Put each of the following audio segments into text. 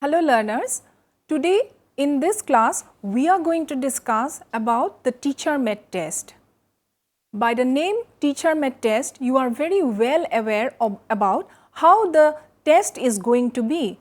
Hello learners, today in this class we are going to discuss about the teacher met test. By the name teacher met test, you are very well aware about how the test is going to be.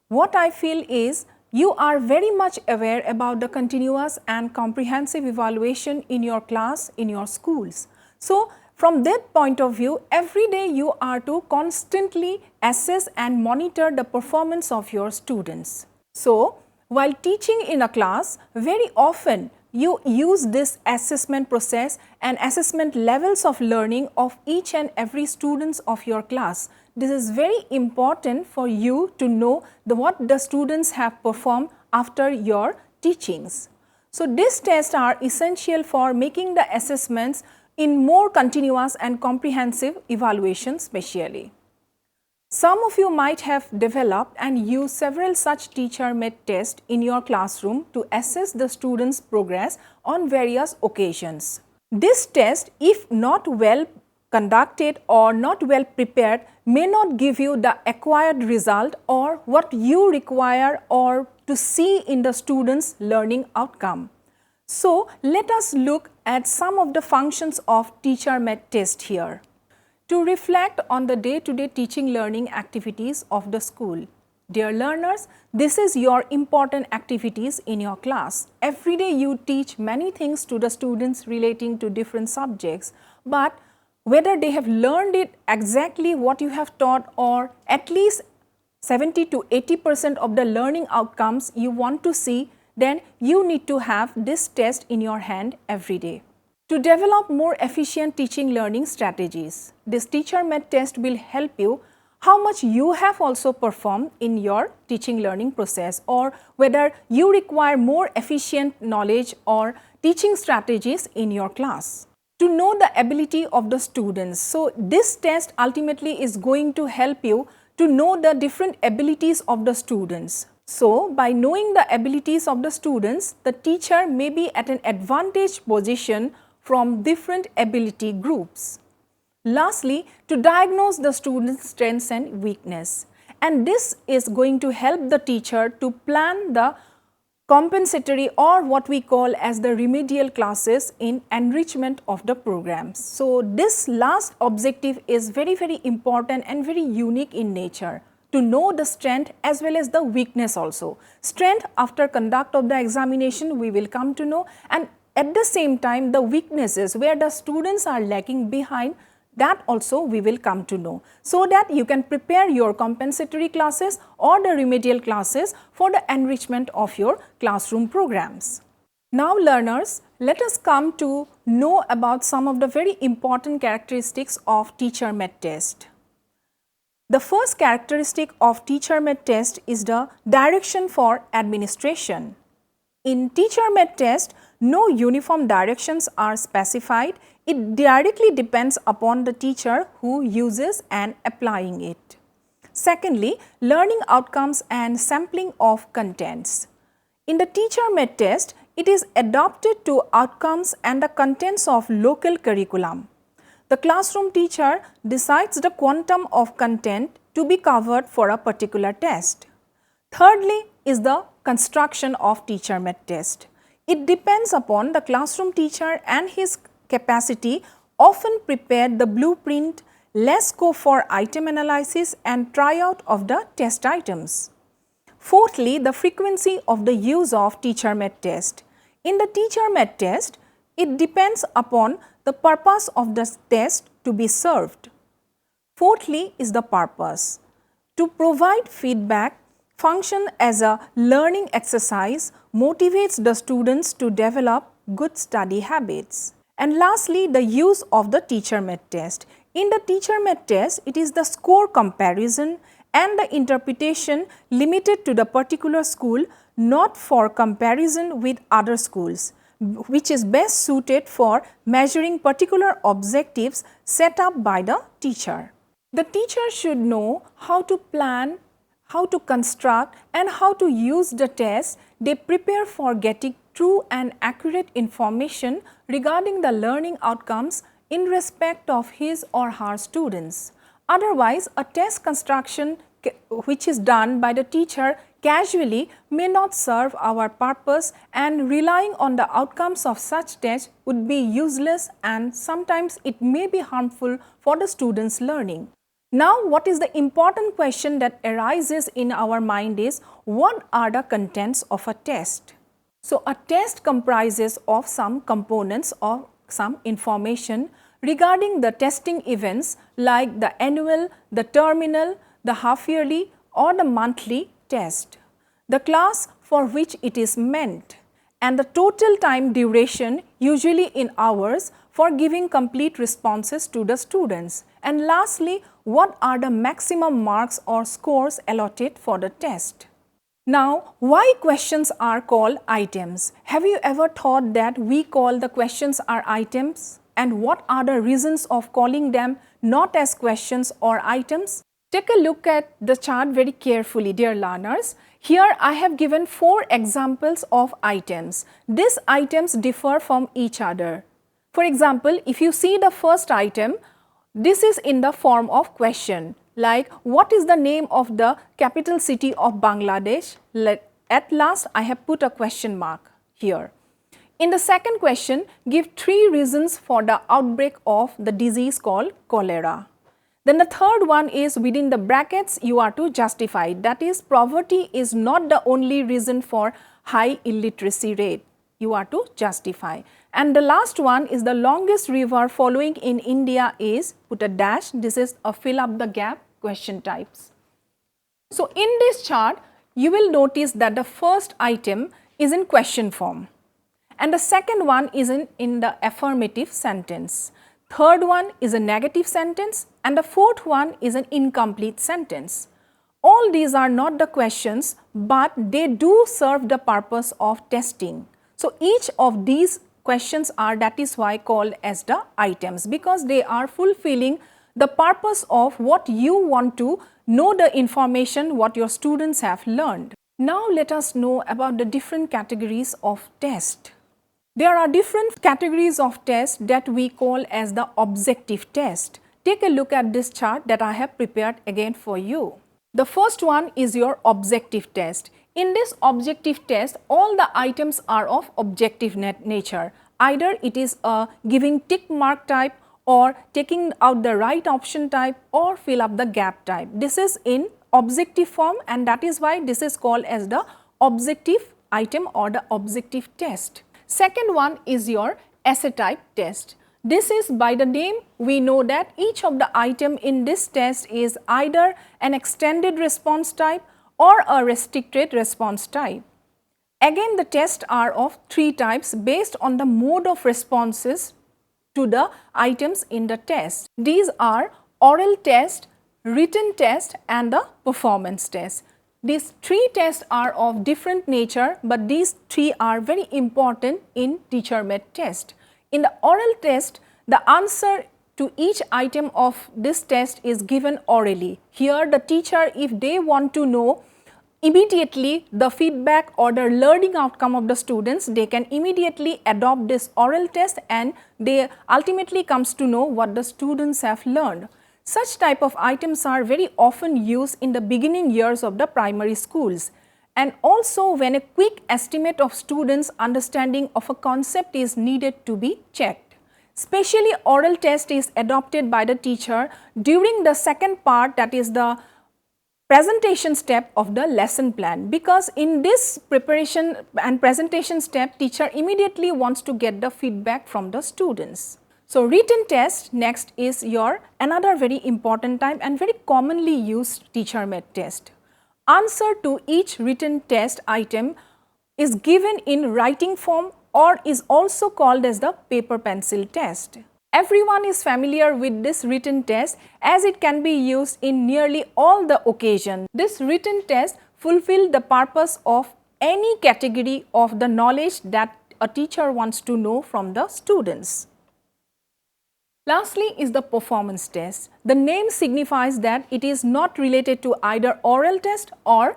What I feel is you are very much aware about the continuous and comprehensive evaluation in your class, in your schools. So, from that point of view, every day you are to constantly assess and monitor the performance of your students. So, while teaching in a class, very often you use this assessment process and assessment levels of learning of each and every students of your class. This is very important for you to know what the students have performed after your teachings. So, these tests are essential for making the assessments in more continuous and comprehensive evaluation specially. Some of you might have developed and used several such teacher met tests in your classroom to assess the students' progress on various occasions. This test, if not well conducted or not well prepared, may not give you the acquired result or what you require or to see in the students' learning outcome. So, let us look at some of the functions of teacher met test here. To reflect on the day-to-day teaching learning activities of the school. Dear learners, this is your important activities in your class. Every day you teach many things to the students relating to different subjects, but whether they have learned it exactly what you have taught or at least 70 to 80% of the learning outcomes you want to see, then you need to have this test in your hand every day. To develop more efficient teaching learning strategies, this teacher met test will help you how much you have also performed in your teaching learning process or whether you require more efficient knowledge or teaching strategies in your class. To know the ability of the students, so this test ultimately is going to help you to know the different abilities of the students. So, by knowing the abilities of the students, the teacher may be at an advantaged position from different ability groups. Lastly, to diagnose the student's strengths and weakness. And this is going to help the teacher to plan the compensatory or what we call as the remedial classes in enrichment of the programs. So, this last objective is very important and very unique in nature, to know the strength as well as the weakness also. Strength after conduct of the examination we will come to know, and at the same time the weaknesses where the students are lagging behind, that also we will come to know, so that you can prepare your compensatory classes or the remedial classes for the enrichment of your classroom programs. Now learners, let us come to know about some of the very important characteristics of teacher met test. The first characteristic of teacher met test is the direction for administration. In teacher met test, no uniform directions are specified. It directly depends upon the teacher who uses and applying it. Secondly, learning outcomes and sampling of contents. In the teacher met test, it is adapted to outcomes and the contents of local curriculum. The classroom teacher decides the quantum of content to be covered for a particular test. Thirdly is the construction of teacher met test. It depends upon the classroom teacher and his capacity, often prepare the blueprint, less scope for item analysis and tryout of the test items. Fourthly, the frequency of the use of teacher met test. In the teacher met test, it depends upon the purpose of the test to be served. Fourthly is the purpose. To provide feedback, function as a learning exercise, motivates the students to develop good study habits. And lastly, the use of the teacher met test. In the teacher met test, it is the score comparison and the interpretation limited to the particular school, not for comparison with other schools, which is best suited for measuring particular objectives set up by the teacher. The teacher should know how to plan, how to construct and how to use the test they prepare for getting true and accurate information regarding the learning outcomes in respect of his or her students. Otherwise, a test construction which is done by the teacher casually may not serve our purpose, and relying on the outcomes of such tests would be useless, and sometimes it may be harmful for the students' learning. Now, what is the important question that arises in our mind is, what are the contents of a test? So, a test comprises of some components or some information regarding the testing events like the annual, the terminal, the half-yearly or the monthly test, the class for which it is meant, and the total time duration, usually in hours, for giving complete responses to the students. And lastly, what are the maximum marks or scores allotted for the test? Now, why questions are called items? Have you ever thought that we call the questions are items? And what are the reasons of calling them not as questions or items? Take a look at the chart very carefully, dear learners. Here I have given 4 examples of items. These items differ from each other. For example, if you see the first item, this is in the form of question, like what is the name of the capital city of Bangladesh? At last I have put a question mark here. In the second question, give 3 reasons for the outbreak of the disease called cholera. Then the third one is within the brackets you are to justify, that is poverty is not the only reason for high illiteracy rate. You are to justify. And the last one is the longest river following in India is, put a dash, this is a fill up the gap question types. So in this chart, you will notice that the first item is in question form and the second one is in the affirmative sentence. Third one is a negative sentence and the fourth one is an incomplete sentence. All these are not the questions, but they do serve the purpose of testing. So each of these questions are, that is why called as the items, because they are fulfilling the purpose of what you want to know, the information what your students have learned. Now let us know about the different categories of test. There are different categories of test that we call as the objective test. Take a look at this chart that I have prepared again for you. The first one is your objective test. In this objective test, all the items are of objective nature. Either it is a giving tick mark type or taking out the right option type or fill up the gap type. This is in objective form and that is why this is called as the objective item or the objective test. Second one is your essay type test. This is by the name we know that each of the item in this test is either an extended response type or a restricted response type. Again, the tests are of 3 types based on the mode of responses to the items in the test. These are oral test, written test and the performance test. These 3 tests are of different nature, but these 3 are very important in teacher-made test. In the oral test, the answer to each item of this test is given orally. Here the teacher, if they want to know immediately the feedback or the learning outcome of the students, they can immediately adopt this oral test and they ultimately comes to know what the students have learned. Such type of items are very often used in the beginning years of the primary schools, and also when a quick estimate of students' understanding of a concept is needed to be checked. Specially, oral test is adopted by the teacher during the second part, that is the presentation step of the lesson plan, because in this preparation and presentation step, teacher immediately wants to get the feedback from the students. So written test next is your another very important type and very commonly used teacher-made test. Answer to each written test item is given in writing form or is also called as the paper pencil test. Everyone is familiar with this written test as it can be used in nearly all the occasions. This written test fulfills the purpose of any category of the knowledge that a teacher wants to know from the students. Lastly is the performance test. The name signifies that it is not related to either oral test or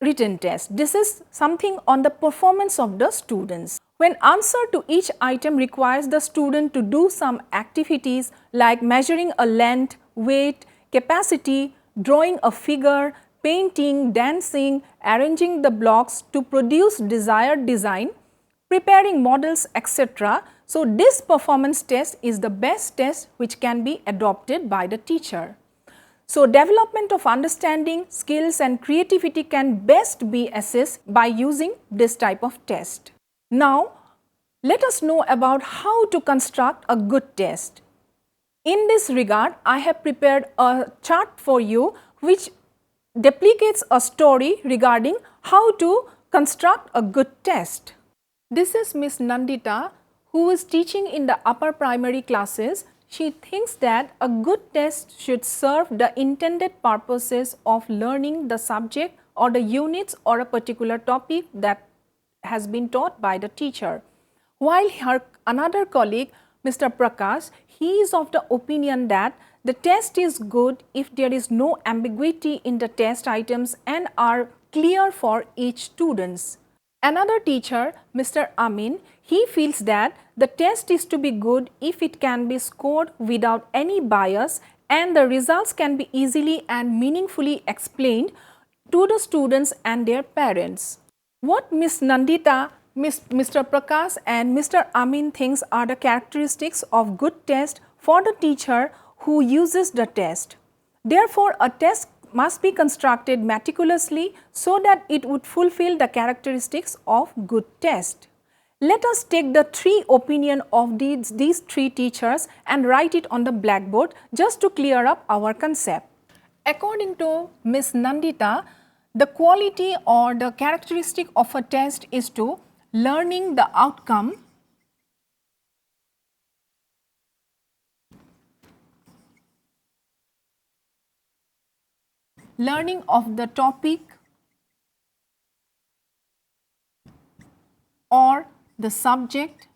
written test. This is something on the performance of the students. When answer to each item requires the student to do some activities like measuring a length, weight, capacity, drawing a figure, painting, dancing, arranging the blocks to produce desired design, preparing models, etc. So, this performance test is the best test which can be adopted by the teacher. So, development of understanding, skills and creativity can best be assessed by using this type of test. Now, let us know about how to construct a good test. In this regard, I have prepared a chart for you which duplicates a story regarding how to construct a good test. This is Miss Nandita, who is teaching in the upper primary classes. She thinks that a good test should serve the intended purposes of learning the subject or the units or a particular topic that has been taught by the teacher. While her another colleague, Mr. Prakash, he is of the opinion that the test is good if there is no ambiguity in the test items and are clear for each student. Another teacher, Mr. Amin, he feels that the test is to be good if it can be scored without any bias and the results can be easily and meaningfully explained to the students and their parents. What Miss Nandita, Mr. Prakash and Mr. Amin thinks are the characteristics of good test for the teacher who uses the test. Therefore, a test must be constructed meticulously so that it would fulfill the characteristics of good test. Let us take the three opinion of these three teachers and write it on the blackboard just to clear up our concept. According to Miss Nandita, the quality or the characteristic of a test is to learning the outcome, learning of the topic or the subject,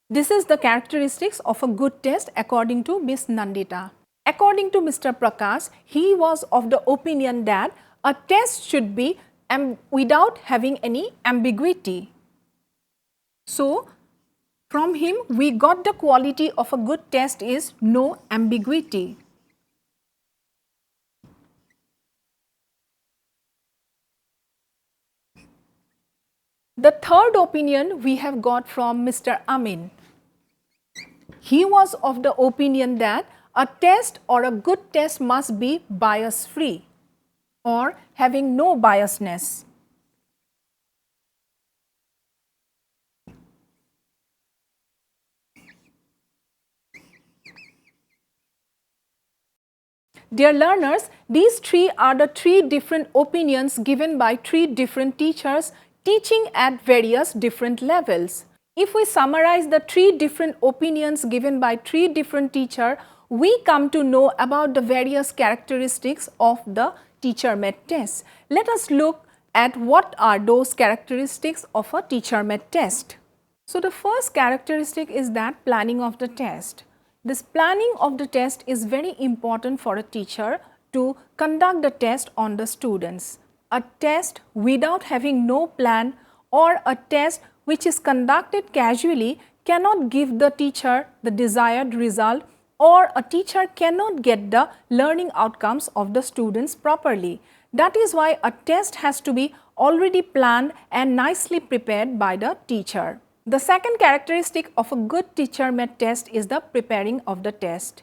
this is the characteristics of a good test according to Miss Nandita. According to Mr. Prakash, he was of the opinion that a test should be without having any ambiguity. So, from him we got the quality of a good test is no ambiguity. The third opinion we have got from Mr. Amin. He was of the opinion that a test or a good test must be bias free or having no biasness. Dear learners, these three are the three different opinions given by three different teachers teaching at various different levels. If we summarize the three different opinions given by three different teachers, we come to know about the various characteristics of the teacher-made test. Let us look at what are those characteristics of a teacher-made test. So, the first characteristic is that planning of the test. This planning of the test is very important for a teacher to conduct the test on the students. A test without having no plan or a test which is conducted casually cannot give the teacher the desired result, or a teacher cannot get the learning outcomes of the students properly. That is why a test has to be already planned and nicely prepared by the teacher. The second characteristic of a good teacher-made test is the preparing of the test.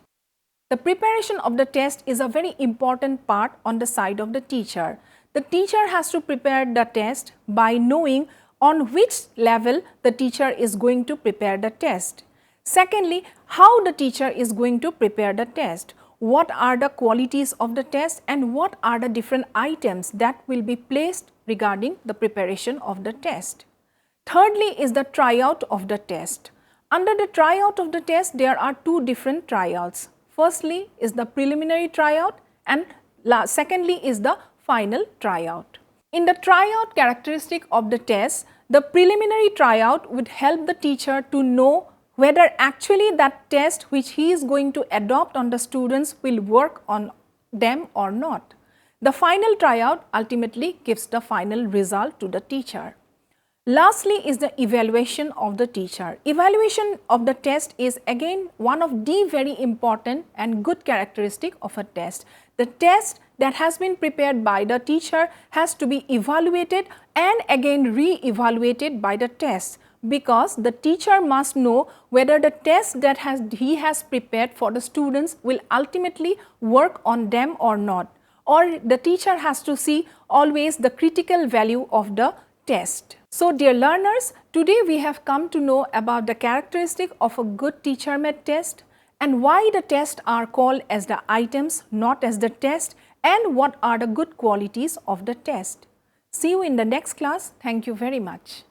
The preparation of the test is a very important part on the side of the teacher. The teacher has to prepare the test by knowing on which level the teacher is going to prepare the test. Secondly, how the teacher is going to prepare the test. What are the qualities of the test and what are the different items that will be placed regarding the preparation of the test. Thirdly is the tryout of the test. Under the tryout of the test, there are two different tryouts. Firstly is the preliminary tryout and secondly is the final tryout. In the tryout characteristic of the test, the preliminary tryout would help the teacher to know whether actually that test which he is going to adopt on the students will work on them or not. The final tryout ultimately gives the final result to the teacher. Lastly is the evaluation of the teacher. Evaluation of the test is again one of the very important and good characteristic of a test. The test that has been prepared by the teacher has to be evaluated and again re-evaluated by the test, because the teacher must know whether the test that he has prepared for the students will ultimately work on them or not, or the teacher has to see always the critical value of the test. So dear learners, today we have come to know about the characteristic of a good teacher-made test and why the tests are called as the items, not as the test, and what are the good qualities of the test. See you in the next class. Thank you very much.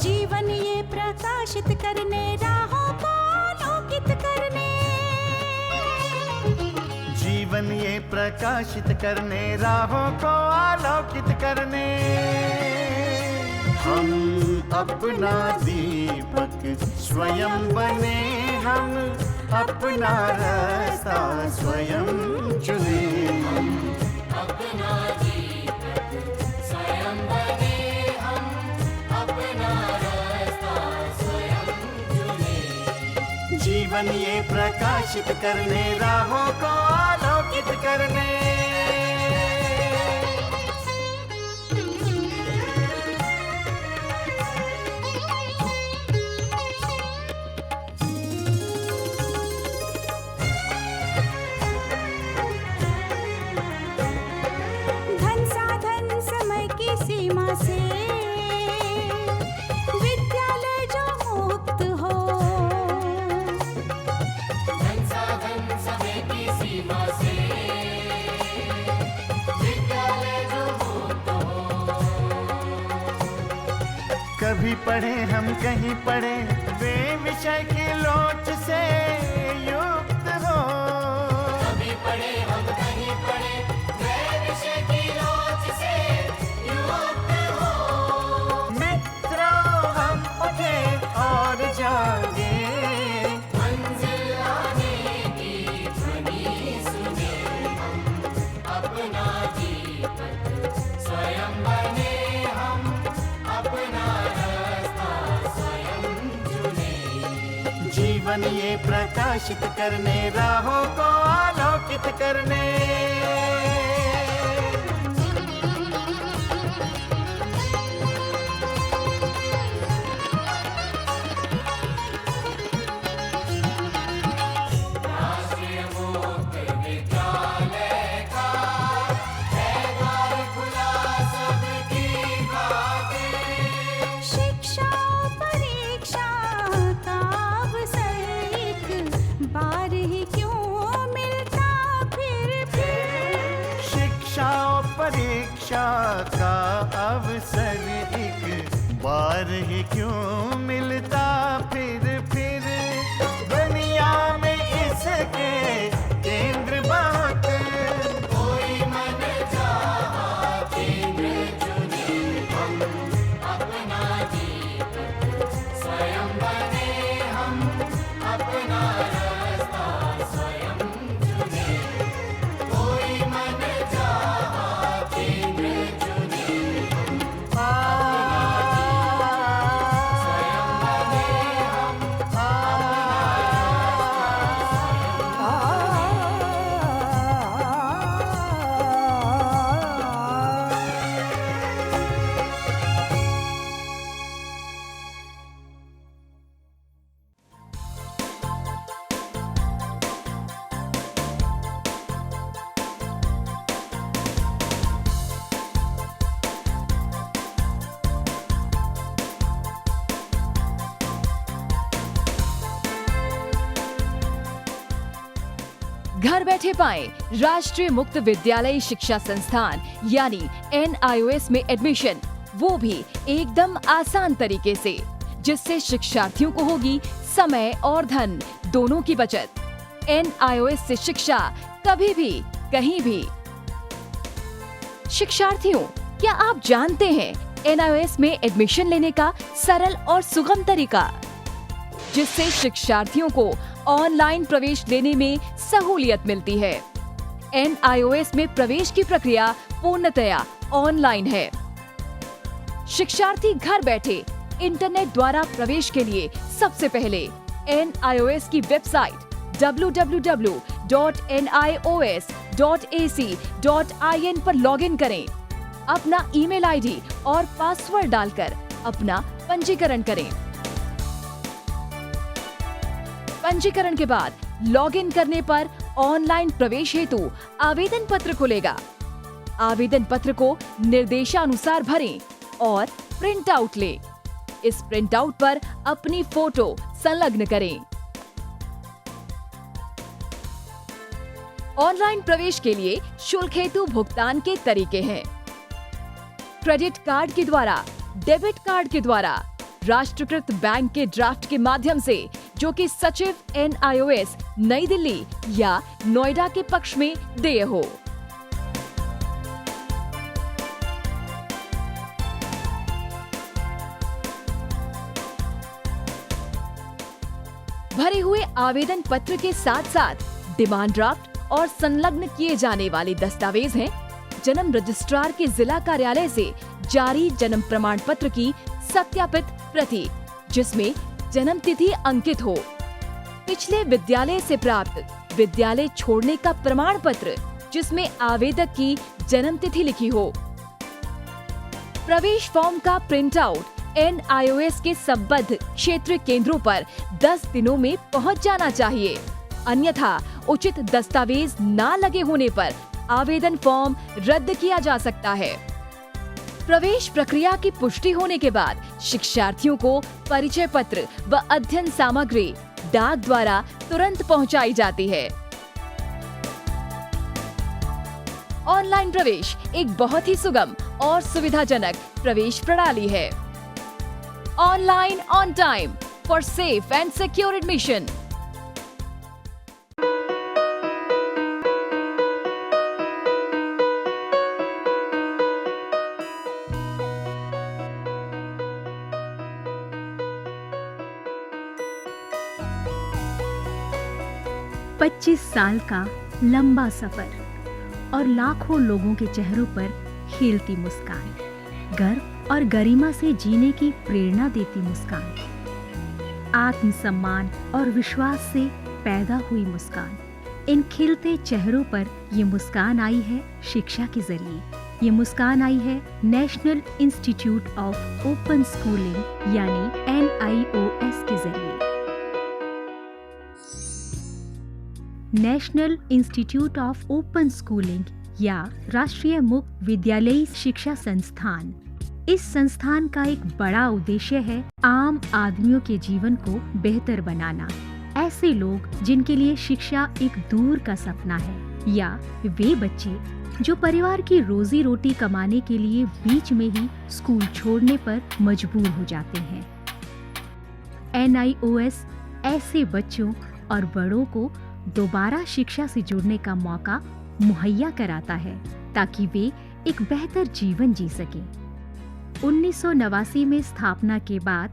जीवन ये प्रकाशित करने राहों को आलोकित करने, जीवन ये प्रकाशित करने राहों को आलोकित करने, हम अपना दीपक स्वयं बने, हम अपना रास्ता स्वयं चुने, हम अपना दीपक स्वयं बने, हम अपना रास्ता स्वयं चुने। जीवन ये प्रकाशित करने राहों को आलोकित करने। धन साधन समय की सीमा से विद्यालय जो मुक्त हो, धन साधन समय की सीमा से विद्यालय जो मुक्त हो। कभी पढ़े हम कहीं पढ़े वे विषय की लोच से युक्त हो, कभी पढ़े हम कहीं पढ़े वे विषय की लोच से युक्त हो। मित्रों हम उठे और जागे, मंजिल आने की ध्वनि सुने, हम अपना दीपक स्वयं बने, हम अपना रास्ता स्वयं चुने। जीवन ये प्रकाशित करने राहों को आलोकित करने। राष्ट्रीय मुक्त विद्यालय का है द्वार खुला सबकी खातिर। शिक्षा परीक्षा का अवसर एक बार ही क्यों मिलता फिर। शिक्षा और परीक्षा का अवसर एक बार ही क्यों मिलता फिर दुनिया में इसके केंद्र बहुत, कोई मन चाहा केंद्र चुने, हम अपना दीपक स्वयं बने, हम अपना रास्ता स्वयं चुने। कोई मन चाहा केंद्र चुने, आ, स्वयं घर बैठे पाएं राष्ट्रीय मुक्त विद्यालय शिक्षा संस्थान यानी NIOS में एडमिशन, वो भी एकदम आसान तरीके से, जिससे शिक्षार्थियों को होगी समय और धन दोनों की बचत। NIOS से शिक्षा कभी भी कहीं भी। शिक्षार्थियों, क्या आप जानते हैं NIOS में एडमिशन लेने का सरल और सुगम तरीका, जिससे शिक्षार्थियों को ऑनलाइन प्रवेश लेने में सहूलियत मिलती है। NIOS में प्रवेश की प्रक्रिया पूर्णतया ऑनलाइन है। शिक्षार्थी घर बैठे इंटरनेट द्वारा प्रवेश के लिए सबसे पहले NIOS की वेबसाइट www.nios.ac.in पर लॉगिन करें। अपना ईमेल आईडी और पासवर्ड डालकर अपना पंजीकरण करें। पंजीकरण के बाद लॉगिन करने पर ऑनलाइन प्रवेश हेतु आवेदन पत्र खुलेगा। आवेदन पत्र को निर्देशानुसार भरें और प्रिंट आउट लें। इस प्रिंट आउट पर अपनी फोटो संलग्न करें। ऑनलाइन प्रवेश के लिए शुल्क हेतु भुगतान के तरीके हैं: क्रेडिट कार्ड के द्वारा, डेबिट कार्ड के द्वारा, राष्ट्रीयकृत बैंक के ड्राफ्ट के माध्यम से, जो कि सचिव NIOS नई दिल्ली या नोएडा के पक्ष में देय हो। भरे हुए आवेदन पत्र के साथ साथ डिमांड ड्राफ्ट और संलग्न किए जाने वाले दस्तावेज हैं: जन्म रजिस्ट्रार के जिला कार्यालय से जारी जन्म प्रमाण पत्र की सत्यापित प्रति, जिसमें जन्म तिथि अंकित हो, पिछले विद्यालय से प्राप्त विद्यालय छोड़ने का प्रमाण पत्र, जिसमें आवेदक की जन्म तिथि लिखी हो। प्रवेश फॉर्म का प्रिंट आउट NIOS के संबद्ध क्षेत्रीय केंद्रों पर 10 दिनों में पहुंच जाना चाहिए, अन्यथा उचित दस्तावेज न लगे होने पर आवेदन फॉर्म रद्द किया जा सकता है। प्रवेश प्रक्रिया की पुष्टि होने के बाद शिक्षार्थियों को परिचय पत्र व अध्ययन सामग्री डाक द्वारा तुरंत पहुंचाई जाती है। ऑनलाइन प्रवेश एक बहुत ही सुगम और सुविधाजनक प्रवेश प्रणाली है। Online on time for safe and secure admission. पच्चीस साल का लंबा सफर और लाखों लोगों के चेहरों पर खिलती मुस्कान, गर्व और गरिमा से जीने की प्रेरणा देती मुस्कान, आत्मसम्मान और विश्वास से पैदा हुई मुस्कान। इन खिलते चेहरों पर ये मुस्कान आई है शिक्षा के जरिए। ये मुस्कान आई है national institute of open schooling यानी NIOS के जरिए। National institute of open schooling या राष्ट्रीय मुक्त विद्यालयी शिक्षा संस्थान, इस संस्थान का एक बड़ा उद्देश्य है आम आदमियों के जीवन को बेहतर बनाना। ऐसे लोग जिनके लिए शिक्षा एक दूर का सपना है, या वे बच्चे जो परिवार की रोजी रोटी कमाने के लिए बीच में ही स्कूल छोड़ने पर मजबूर हो जाते हैं। NIOS ऐसे बच्चों और बड़ों को दोबारा शिक्षा से जुड़ने का मौका मुहैया कराता है ताकि वे एक बेहतर जीवन जी सकें। 1989 में स्थापना के बाद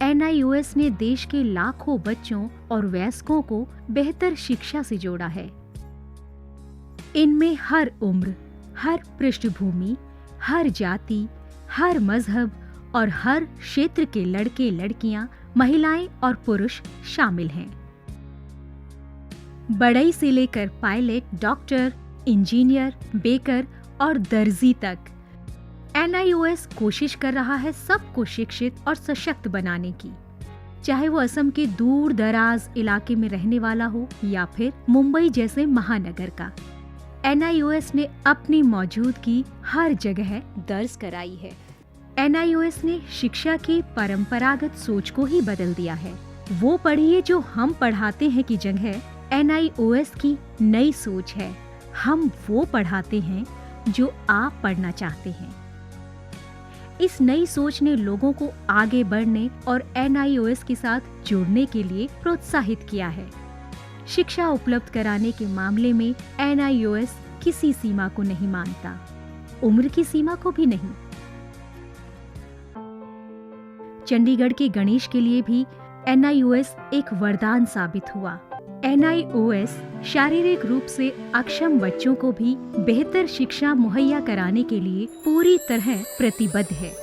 NIOS ने देश के लाखों बच्चों और वयस्कों को बेहतर शिक्षा से जोड़ा है। इनमें हर उम्र, हर पृष्ठभूमि, हर जाति, हर मजहब और हर क्षेत्र के लड़के लड़कियां, महिलाएं और पुरुष शामिल हैं। बढ़ई से लेकर पायलट, डॉक्टर, इंजीनियर, बेकर और दर्जी तक NIOS कोशिश कर रहा है सबको शिक्षित और सशक्त बनाने की, चाहे वो असम के दूर दराज इलाके में रहने वाला हो या फिर मुंबई जैसे महानगर का। NIOS ने अपनी मौजूदगी हर जगह दर्ज कराई है। NIOS ने शिक्षा की परंपरागत सोच को ही बदल दिया है। वो पढ़िए जो हम पढ़ाते हैं की जगह NIOS की नई सोच है। हम वो पढ़ाते हैं जो आप पढ़ना चाहते हैं। इस नई सोच ने लोगों को आगे बढ़ने और NIOS के साथ जुड़ने के लिए प्रोत्साहित किया है। शिक्षा उपलब्ध कराने के मामले में NIOS किसी सीमा को नहीं मानता, उम्र की सीमा को भी नहीं। चंडीगढ़ के गणेश के लिए भी NIOS एक वरदान साबित हुआ। NIOS शारीरिक रूप से अक्षम बच्चों को भी बेहतर शिक्षा मुहैया कराने के लिए पूरी तरह प्रतिबद्ध है।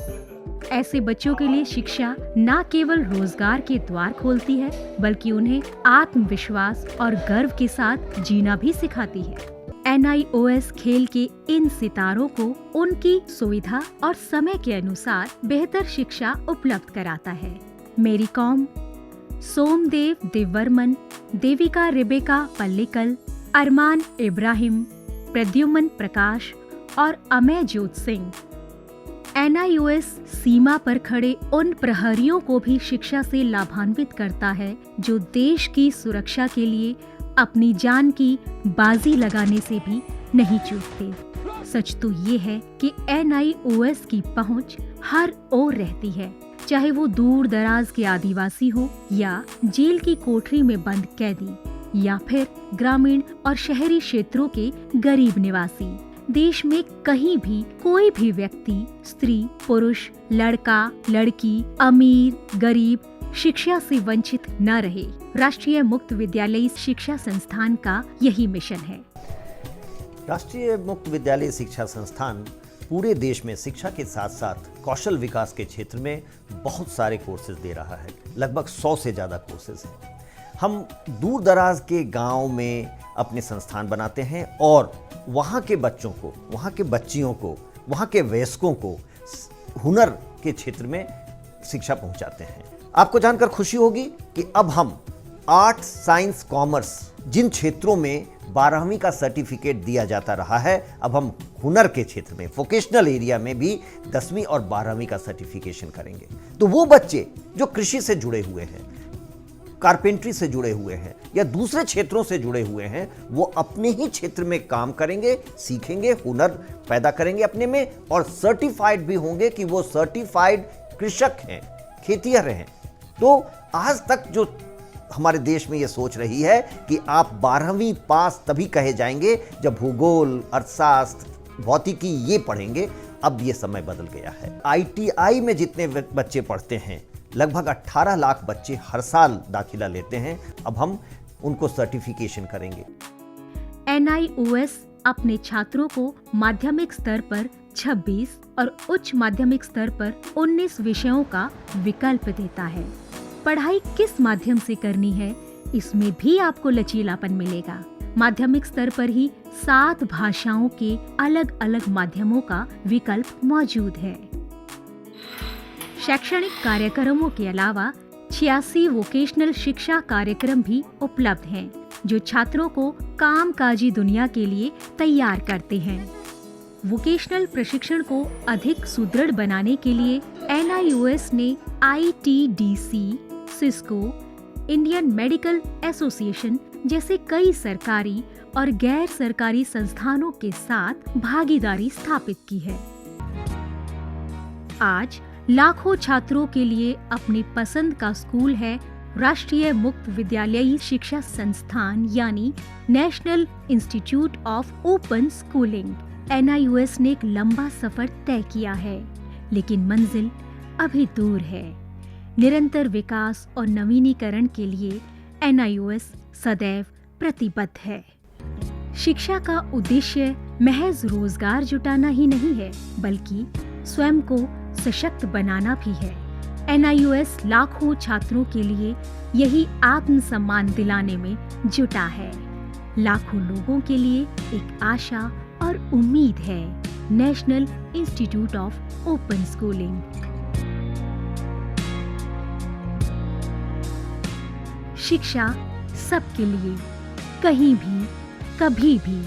ऐसे बच्चों के लिए शिक्षा न केवल रोजगार के द्वार खोलती है, बल्कि उन्हें आत्मविश्वास और गर्व के साथ जीना भी सिखाती है। NIOS खेल के इन सितारों को उनकी सुविधा और समय के अनुसार बेहतर शिक्षा उपलब्ध कराता है। मेरी कॉम, सोमदेव देववर्मन, देविका रेबेका पल्लिकल, अरमान इब्राहिम, प्रद्युमन प्रकाश और अमय जोत सिंह। NIOS सीमा पर खड़े उन प्रहरियों को भी शिक्षा से लाभान्वित करता है जो देश की सुरक्षा के लिए अपनी जान की बाजी लगाने से भी नहीं चूकते। सच तो ये है कि NIOS की पहुंच हर ओर रहती है, चाहे वो दूर दराज के आदिवासी हो या जेल की कोठरी में बंद कैदी या फिर ग्रामीण और शहरी क्षेत्रों के गरीब निवासी। देश में कहीं भी कोई भी व्यक्ति, स्त्री, पुरुष, लड़का, लड़की, अमीर, गरीब शिक्षा से वंचित न रहे। राष्ट्रीय मुक्त विद्यालयी शिक्षा संस्थान का यही मिशन है। राष्ट्रीय मुक्त विद्यालय शिक्षा संस्थान पूरे देश में शिक्षा के साथ साथ कौशल विकास के क्षेत्र में बहुत सारे कोर्सेज दे रहा है। लगभग 100 से ज़्यादा कोर्सेज हैं। हम दूर दराज के गांव में अपने संस्थान बनाते हैं और वहाँ के बच्चों को, वहाँ के बच्चियों को, वहाँ के वयस्कों को हुनर के क्षेत्र में शिक्षा पहुँचाते हैं। आपको जानकर खुशी होगी कि अब हम आर्ट, साइंस, कॉमर्स जिन क्षेत्रों में 12वीं का सर्टिफिकेट दिया जाता रहा है, अब हम हुनर के क्षेत्र में, वोकेशनल एरिया में भी 10वीं और 12वीं का सर्टिफिकेशन करेंगे। तो वो बच्चे जो कृषि से जुड़े हुए हैं, कारपेंट्री से जुड़े हुए हैं या दूसरे क्षेत्रों से जुड़े हुए हैं, वो अपने ही क्षेत्र में काम करेंगे, सीखेंगे, हुनर पैदा करेंगे अपने में और सर्टिफाइड भी होंगे कि वो सर्टिफाइड कृषक हैं, खेतिहर हैं। तो आज तक जो हमारे देश में ये सोच रही है कि आप 12वीं पास तभी कहे जाएंगे जब भूगोल, अर्थशास्त्र, भौतिकी ये पढ़ेंगे, अब ये समय बदल गया है। ITI में जितने बच्चे पढ़ते हैं, लगभग 18 लाख बच्चे हर साल दाखिला लेते हैं। अब हम उनको सर्टिफिकेशन करेंगे। NIOS अपने छात्रों को माध्यमिक स्तर पर 26 और उच्च माध्यमिक स्तर पर 19 विषयों का विकल्प देता है। पढ़ाई किस माध्यम से करनी है, इसमें भी आपको लचीलापन मिलेगा। माध्यमिक स्तर पर ही 7 भाषाओं के अलग अलग माध्यमों का विकल्प मौजूद है। शैक्षणिक कार्यक्रमों के अलावा 86 वोकेशनल शिक्षा कार्यक्रम भी उपलब्ध हैं, जो छात्रों को कामकाजी दुनिया के लिए तैयार करते हैं। वोकेशनल प्रशिक्षण को अधिक सुदृढ़ बनाने के लिए NIOS ने ITDC, Cisco, Indian medical association जैसे कई सरकारी और गैर सरकारी संस्थानों के साथ भागीदारी स्थापित की है। आज लाखों छात्रों के लिए अपनी पसंद का स्कूल है राष्ट्रीय मुक्त विद्यालयी शिक्षा संस्थान यानी national institute of open schooling. NIOS ने एक लंबा सफर तय किया है, लेकिन मंजिल अभी दूर है। निरंतर विकास और नवीनीकरण के लिए NIOS सदैव प्रतिबद्ध है। शिक्षा का उद्देश्य महज रोजगार जुटाना ही नहीं है, बल्कि स्वयं को सशक्त बनाना भी है। NIOS लाखों छात्रों के लिए यही आत्मसम्मान दिलाने में जुटा है। लाखों लोगों के लिए एक आशा और उम्मीद है। National institute of open schooling. शिक्षा सबके लिए, कहीं भी, कभी भी।